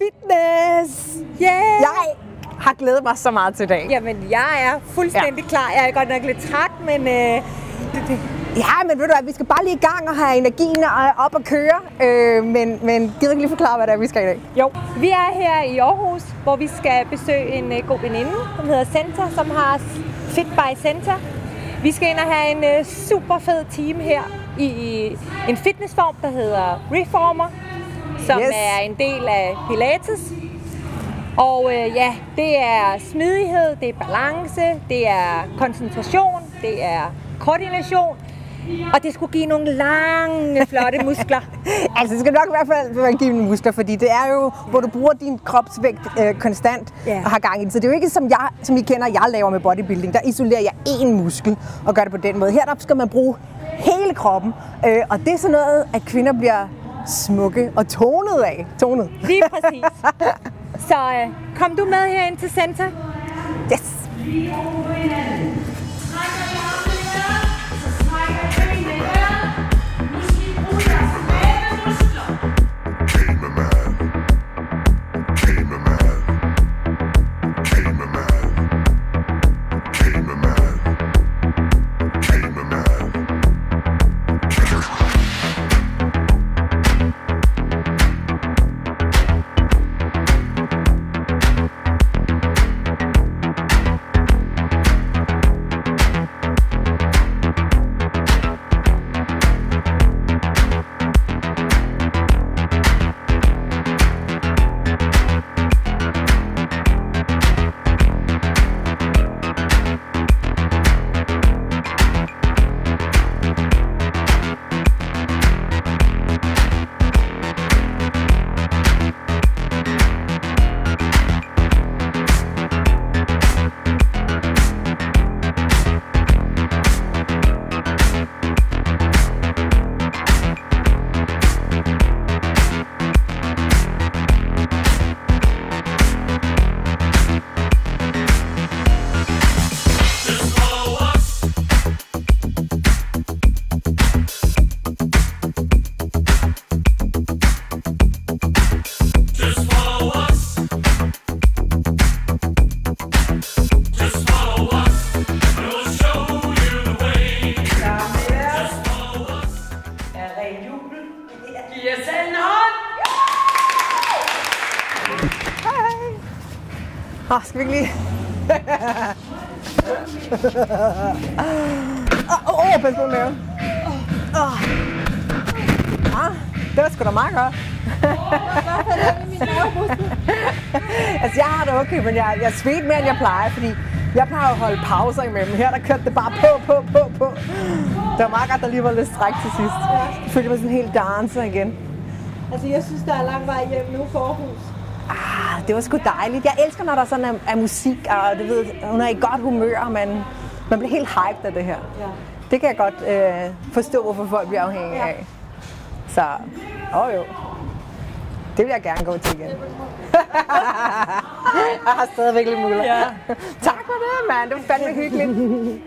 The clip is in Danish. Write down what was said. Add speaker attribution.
Speaker 1: fitness!
Speaker 2: Yeah!
Speaker 1: Jeg har glædet mig så meget til i dag.
Speaker 2: Jamen, jeg er fuldstændig klar. Jeg er godt nok lidt træt, men...
Speaker 1: Ja, men ved du hvad, vi skal bare lige i gang og have energien op at køre. Men gider ikke lige forklare, hvad det er, vi skal i dag?
Speaker 2: Jo, vi er her i Aarhus, hvor vi skal besøge en god veninde, som hedder Center, som har Fit by Center. Vi skal ind og have en super fed team her i en fitnessform, der hedder Reformer, som er en del af Pilates. Og ja, det er smidighed, det er balance, det er koncentration, det er koordination. Og det skulle give nogle lange, flotte muskler.
Speaker 1: Altså, det skal nok i hvert fald give nogle muskler, fordi det er jo, hvor du bruger din kropsvægt konstant og har gang i det. Så det er jo ikke som I kender, jeg laver med bodybuilding. Der isolerer jeg én muskel og gør det på den måde. Her der skal man bruge hele kroppen. Og det er sådan noget, at kvinder bliver smukke og tonet af. Tonet.
Speaker 2: Lige præcis. Så kom du med herind til Center?
Speaker 1: Yes! Skal vi ikke lige... pas på maven. Det var sgu da meget godt. Altså, jeg har det okay, men jeg svedte mere, end jeg plejer, fordi jeg plejer at holde pauser imellem. Her der kørte det bare på. Det var meget godt, der lige var lidt stræk til sidst. Jeg følte mig sådan helt danser igen.
Speaker 2: Altså, jeg synes, der er lang vej hjem nu for Aarhus.
Speaker 1: Det var sgu dejligt. Jeg elsker, når der sådan er musik, og du ved, hun er i godt humør, og man bliver helt hyped af det her. Ja. Det kan jeg godt forstå, hvorfor folk bliver afhængige af. Så, jo. Det vil jeg gerne gå til igen. Jeg har stadigvæk lidt mulighed. Ja. Tak for det, mand. Det var fandme hyggeligt.